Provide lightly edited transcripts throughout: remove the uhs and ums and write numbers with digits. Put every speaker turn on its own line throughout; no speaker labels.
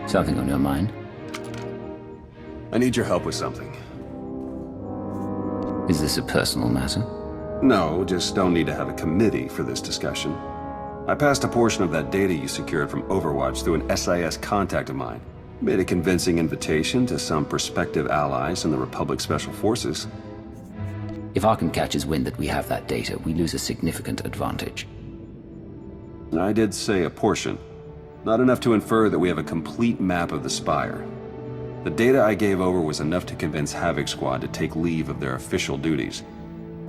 Something on your mind?
I need your help with something.
Is this a personal matter?
No, just don't need to have a committee for this discussion. I passed a portion of that data you secured from Overwatch through an SIS contact of mine. Made a convincing invitation to some prospective allies in the Republic Special Forces.
If Arkham catches wind that we have that data, we lose a significant advantage.
I did say a portion. Not enough to infer that we have a complete map of the Spire. The data I gave over was enough to convince Havoc Squad to take leave of their official duties.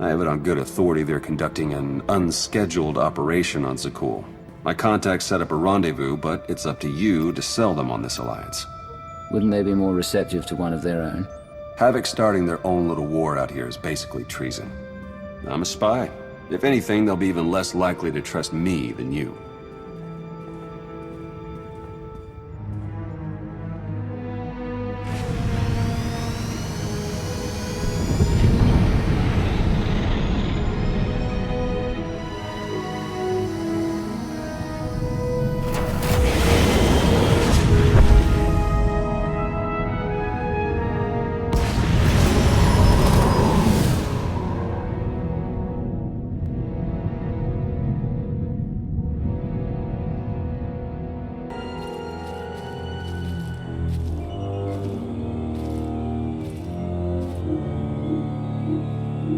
I have it on good authority they're conducting an unscheduled operation on Zakul. My contacts set up a rendezvous, but it's up to you to sell them on this alliance.
Wouldn't they be more receptive to one of their own?
Havoc starting their own little war out here is basically treason. I'm a spy. If anything, they'll be even less likely to trust me than you.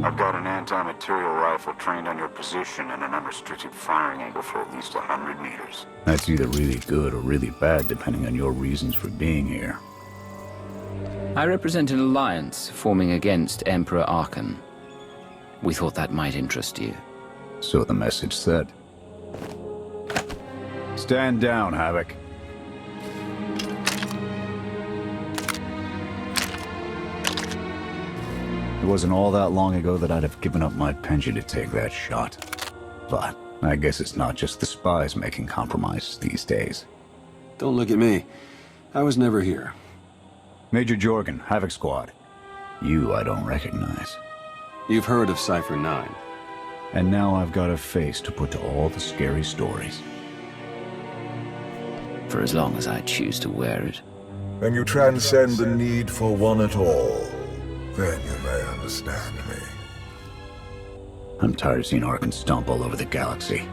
I've got an anti-material rifle trained on your position and an unrestricted firing angle for at least 100 meters.
That's either really good or really bad, depending on your reasons for being here.
I represent an alliance forming against Emperor Arkan. We thought that might interest you.
So the message said. Stand down, Havoc. It wasn't all that long ago that I'd have given up my pension to take that shot. But I guess it's not just the spies making compromises these days.
Don't look at me. I was never here.
Major Jorgen, Havoc Squad. You I don't recognize.
You've heard of Cypher 9.
And now I've got a face to put to all the scary stories.
For as long as I choose to wear it.
When you transcend the need for one at all, then you may understand me.
I'm tired of seeing Arkan stomp all over the galaxy.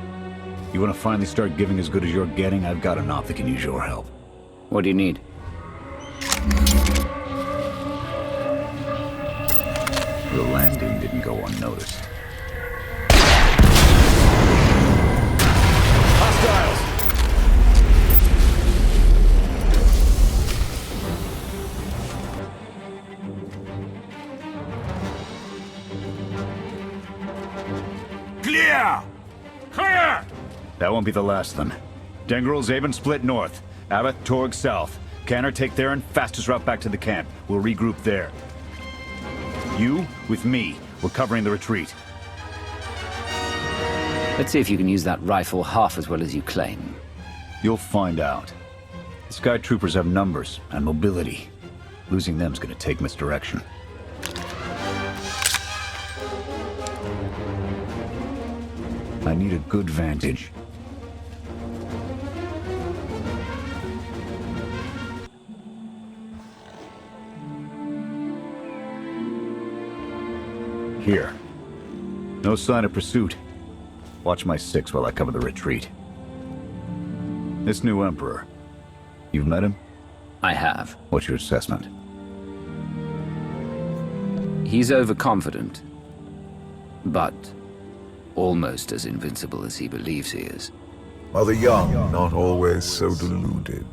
You want to finally start giving as good as you're getting? I've got an op that can use your help.
What do you need?
The landing didn't go unnoticed.
Hostiles!
Clear! Clear! That won't be the last of them. Dengril, Zaven split north. Abath, Torg south. Canner take there and fastest route back to the camp. We'll regroup there. You, with me, we're covering the retreat.
Let's see if you can use that rifle half as well as you claim.
You'll find out. The Sky Troopers have numbers and mobility. Losing them's gonna take misdirection. I need a good vantage. Here. No sign of pursuit. Watch my six while I cover the retreat. This new Emperor. You've met him?
I have.
What's your assessment?
He's overconfident, but almost as invincible as he believes he is.
Are the young not always so deluded?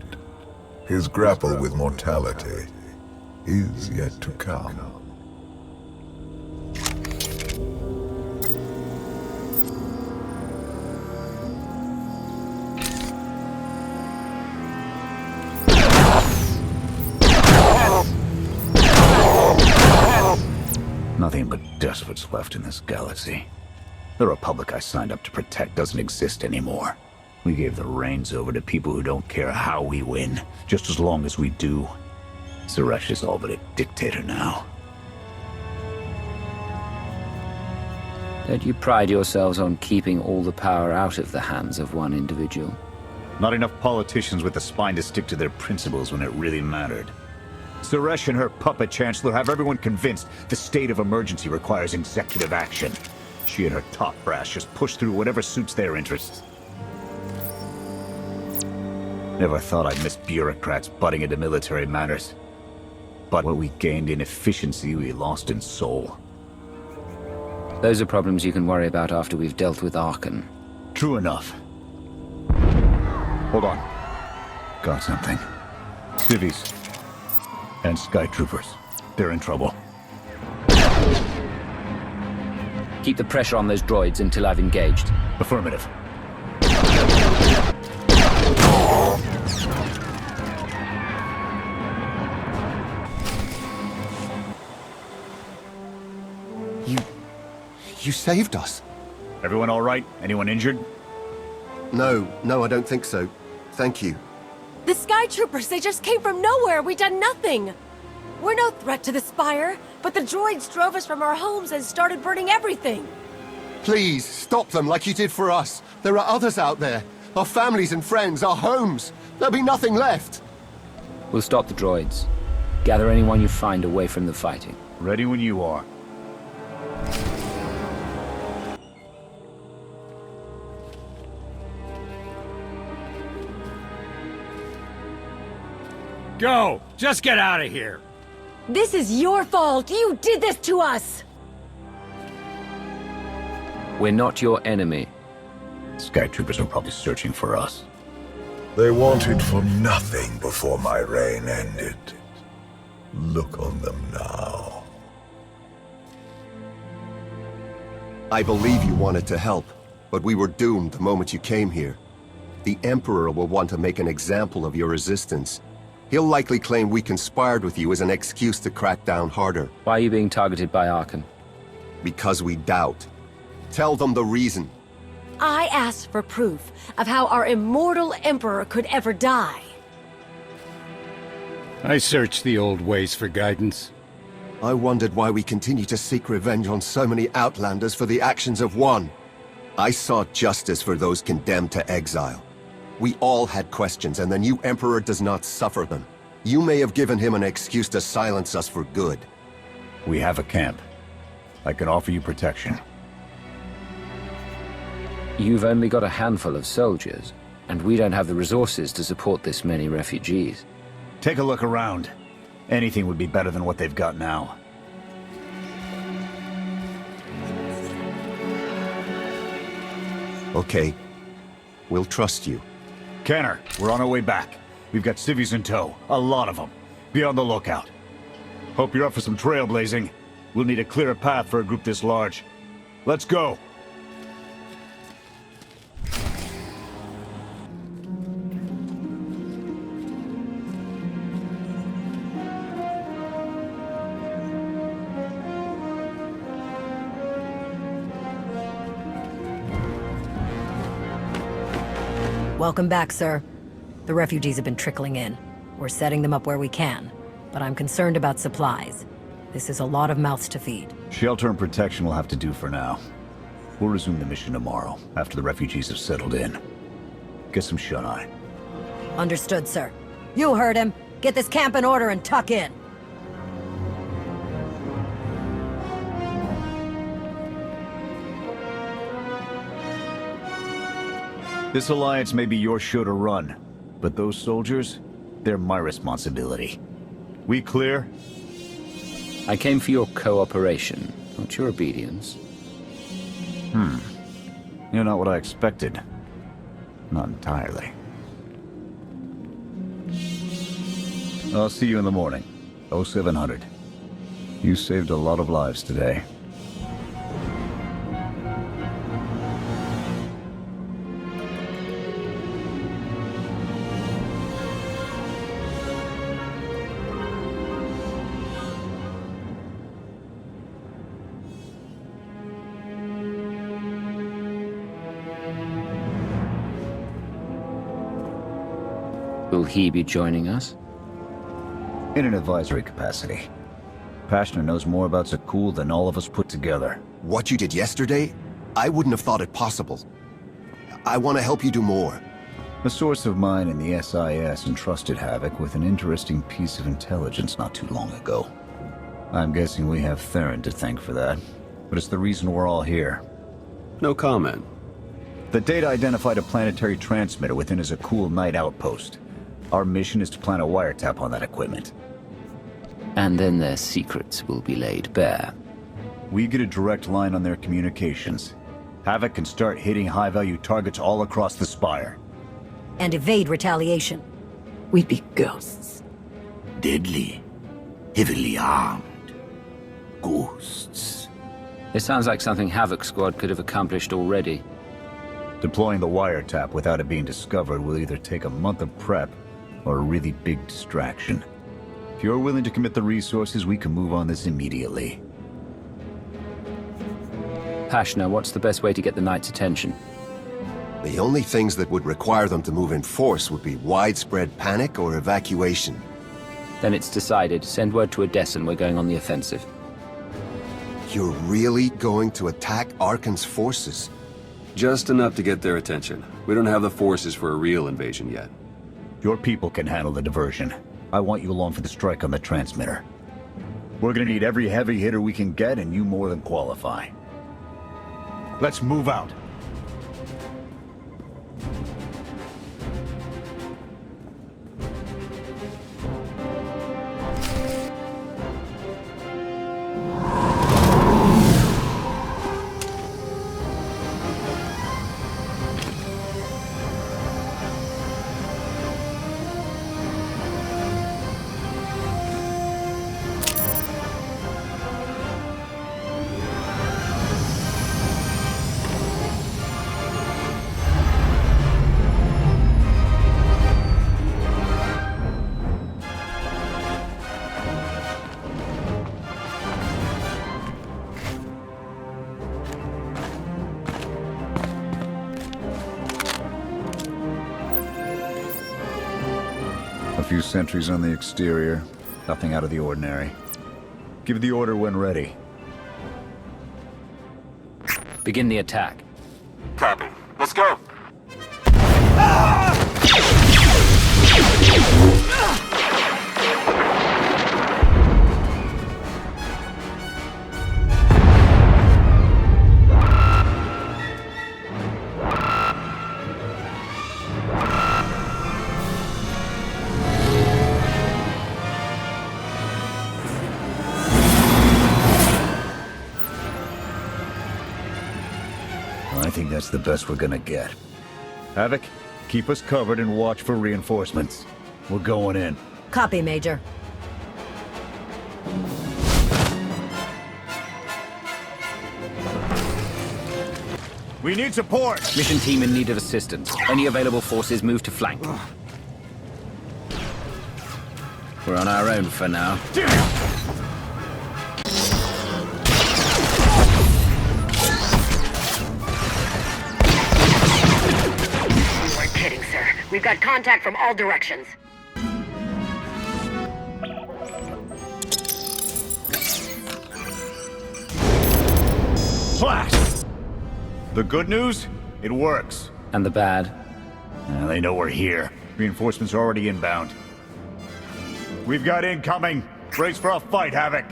His grapple with mortality is yet to come.
Nothing but despots left in this galaxy. The Republic I signed up to protect doesn't exist anymore. We gave the reins over to people who don't care how we win, just as long as we do. Suresh is all but a dictator now.
Don't you pride yourselves on keeping all the power out of the hands of one individual?
Not enough politicians with the spine to stick to their principles when it really mattered. Suresh and her puppet chancellor have everyone convinced the state of emergency requires executive action. She and her top brass just push through whatever suits their interests. Never thought I'd miss bureaucrats butting into military matters. But what we gained in efficiency, we lost in soul.
Those are problems you can worry about after we've dealt with Arkan.
True enough. Hold on. Got something. Civvies. And Sky Troopers. They're in trouble.
Keep the pressure on those droids until I've engaged.
Affirmative.
You saved us.
Everyone all right? Anyone injured?
No, I don't think so. Thank you.
The Sky Troopers, they just came from nowhere. We done nothing. We're no threat to the Spire, but the droids drove us from our homes and started burning everything.
Please, stop them like you did for us. There are others out there. Our families and friends, our homes. There'll be nothing left.
We'll stop the droids. Gather anyone you find away from the fighting.
Ready when you are.
Go! Just get out of here!
This is your fault. You did this to us.
We're not your enemy.
Sky Troopers are probably searching for us.
They wanted for nothing before my reign ended. Look on them now.
I believe you wanted to help, but we were doomed the moment you came here. The Emperor will want to make an example of your resistance. He'll likely claim we conspired with you as an excuse to crack down harder.
Why are you being targeted by Arkan?
Because we doubt. Tell them the reason.
I asked for proof of how our immortal Emperor could ever die.
I searched the old ways for guidance.
I wondered why we continue to seek revenge on so many Outlanders for the actions of one. I sought justice for those condemned to exile. We all had questions, and the new Emperor does not suffer them. You may have given him an excuse to silence us for good.
We have a camp. I can offer you protection.
You've only got a handful of soldiers, and we don't have the resources to support this many refugees.
Take a look around. Anything would be better than what they've got now.
Okay. We'll trust you.
Kenner, we're on our way back. We've got civvies in tow. A lot of them. Be on the lookout. Hope you're up for some trailblazing. We'll need a clearer path for a group this large. Let's go!
Welcome back, sir. The refugees have been trickling in. We're setting them up where we can, but I'm concerned about supplies. This is a lot of mouths to feed.
Shelter and protection will have to do for now. We'll resume the mission tomorrow, after the refugees have settled in. Get some shut-eye.
Understood, sir. You heard him. Get this camp in order and tuck in.
This alliance may be your show to run, but those soldiers, they're my responsibility. We clear?
I came for your cooperation, not your obedience.
You're not what I expected. Not entirely. I'll see you in the morning. 0700. You saved a lot of lives today.
Will he be joining us?
In an advisory capacity. Pashner knows more about Zakul than all of us put together.
What you did yesterday, I wouldn't have thought it possible. I want to help you do more.
A source of mine in the SIS entrusted Havoc with an interesting piece of intelligence not too long ago. I'm guessing we have Thrawn to thank for that, but it's the reason we're all here.
No comment.
The data identified a planetary transmitter within a Zakul Night outpost. Our mission is to plant a wiretap on that equipment.
And then their secrets will be laid bare.
We get a direct line on their communications. Havoc can start hitting high-value targets all across the Spire.
And evade retaliation.
We'd be ghosts.
Deadly. Heavily armed. Ghosts.
It sounds like something Havoc Squad could have accomplished already.
Deploying the wiretap without it being discovered will either take a month of prep or a really big distraction. If you're willing to commit the resources, we can move on this immediately.
Pashna, what's the best way to get the Knight's attention?
The only things that would require them to move in force would be widespread panic or evacuation.
Then it's decided. Send word to Odessa and we're going on the offensive.
You're really going to attack Arkan's forces?
Just enough to get their attention. We don't have the forces for a real invasion yet.
Your people can handle the diversion. I want you along for the strike on the transmitter. We're gonna need every heavy hitter we can get, and you more than qualify. Let's move out. A few sentries on the exterior. Nothing out of the ordinary. Give the order when ready.
Begin the attack.
Copy. Let's go.
I think that's the best we're gonna get. Havoc, keep us covered and watch for reinforcements. We're going in.
Copy, Major.
We need support!
Mission team in need of assistance. Any available forces move to flank. We're on our own for now.
You weren't kidding, sir. We've got contact from all directions.
Flash! The good news? It works.
And the bad?
They know we're here. Reinforcements are already inbound. We've got incoming. Brace for a fight, Havoc.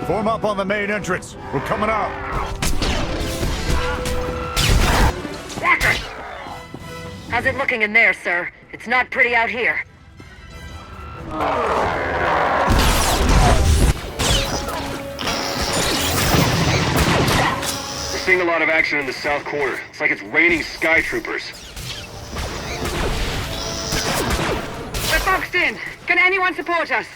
Form up on the main entrance. We're coming out.
Watch it! How's it looking in there, sir? It's not pretty out here.
We're seeing a lot of action in the south corner. It's like it's raining sky troopers.
We're boxed in. Can anyone support us?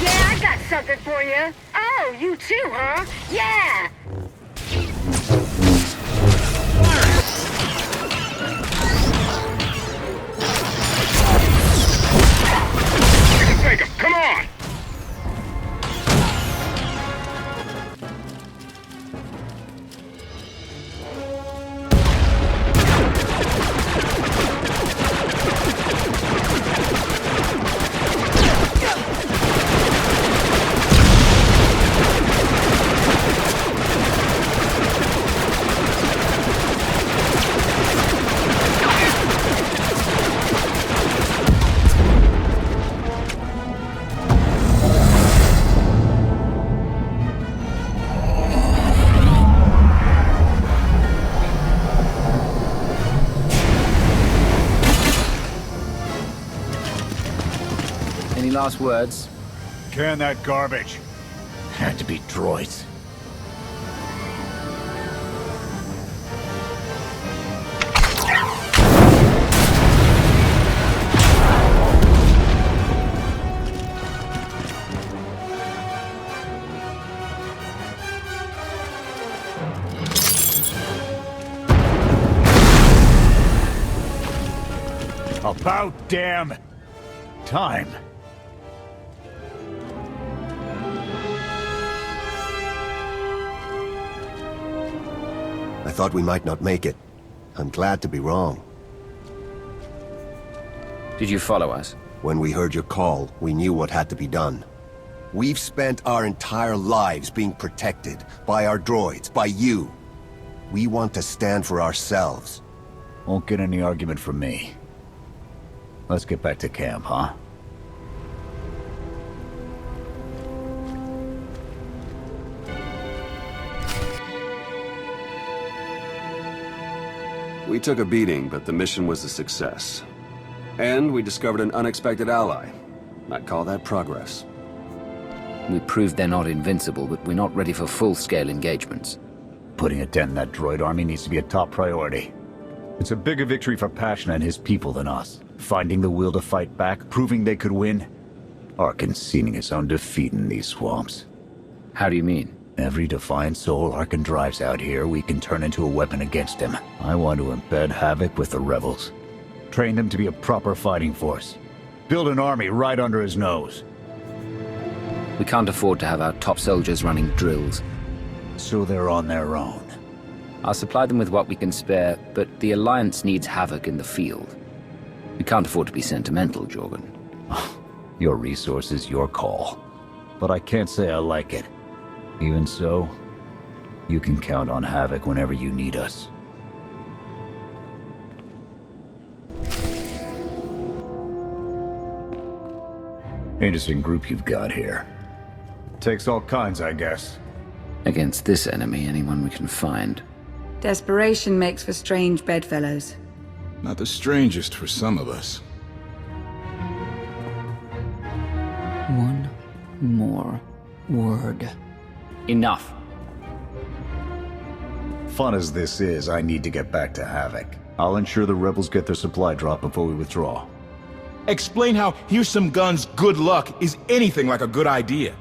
Yeah, I got something for you. Oh, you too, huh? Yeah!
We can take him! Come on!
Any last words?
Can that garbage.
Had to be droids.
About damn time.
I thought we might not make it. I'm glad to be wrong.
Did you follow us?
When we heard your call, we knew what had to be done. We've spent our entire lives being protected by our droids, by you. We want to stand for ourselves.
Won't get any argument from me. Let's get back to camp, huh?
We took a beating, but the mission was a success. And we discovered an unexpected ally. I'd call that progress.
We proved they're not invincible, but we're not ready for full-scale engagements.
Putting a dent in that droid army needs to be a top priority. It's a bigger victory for Pasha and his people than us. Finding the will to fight back, proving they could win, or conceding his own defeat in these swamps.
How do you mean?
Every defiant soul Arkan drives out here, we can turn into a weapon against him. I want to embed Havoc with the rebels. Train them to be a proper fighting force. Build an army right under his nose.
We can't afford to have our top soldiers running drills.
So they're on their own.
I'll supply them with what we can spare, but the Alliance needs Havoc in the field. We can't afford to be sentimental, Jorgen.
Your resources, your call. But I can't say I like it. Even so, you can count on Havoc whenever you need us. Interesting group you've got here. Takes all kinds, I guess.
Against this enemy, anyone we can find.
Desperation makes for strange bedfellows.
Not the strangest for some of us.
One more word.
Enough.
Fun as this is, I need to get back to Havoc. I'll ensure the rebels get their supply drop before we withdraw.
Explain how here's some guns, good luck, is anything like a good idea.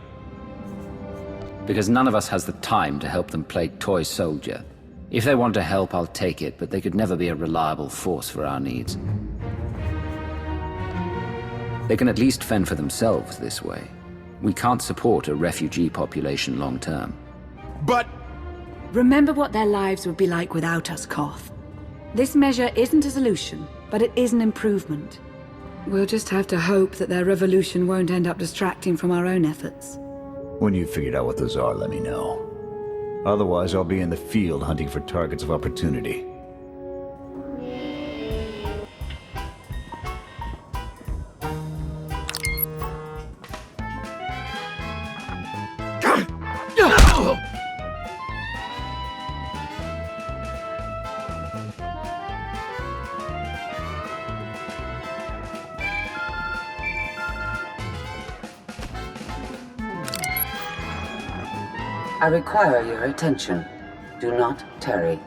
Because none of us has the time to help them play toy soldier. If they want to help, I'll take it, but they could never be a reliable force for our needs. They can at least fend for themselves this way. We can't support a refugee population long term.
But...
Remember what their lives would be like without us, Koth. This measure isn't a solution, but it is an improvement. We'll just have to hope that their revolution won't end up distracting from our own efforts.
When you've figured out what those are, let me know. Otherwise, I'll be in the field hunting for targets of opportunity.
I require your attention. Do not tarry.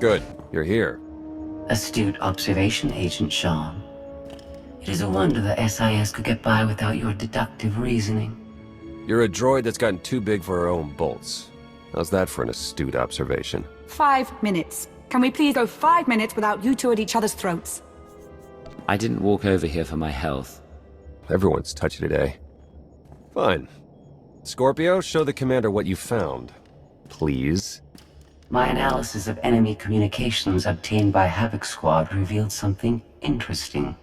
Good. You're here.
Astute observation, Agent Sean. It is a wonder the SIS could get by without your deductive reasoning.
You're a droid that's gotten too big for her own bolts. How's that for an astute observation?
5 minutes. Can we please go 5 minutes without you two at each other's throats?
I didn't walk over here for my health.
Everyone's touchy today. Fine. Scorpio, show the commander what you found. Please.
My analysis of enemy communications obtained by Havoc Squad revealed something interesting.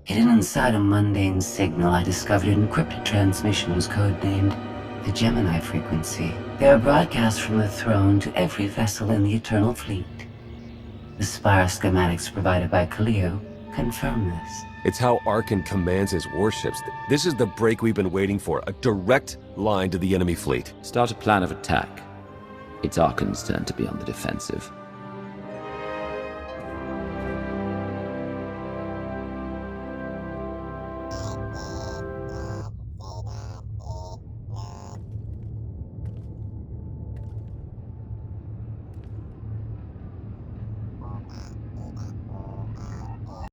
Hidden inside a mundane signal, I discovered an encrypted transmissions codenamed the Gemini frequency. They are broadcast from the Throne to every vessel in the Eternal Fleet. The Spire schematics provided by Khalil confirm this.
It's how Arkan commands his warships. This is the break we've been waiting for. A direct line to the enemy fleet.
Start a plan of attack. It's Arkan's turn to be on the defensive.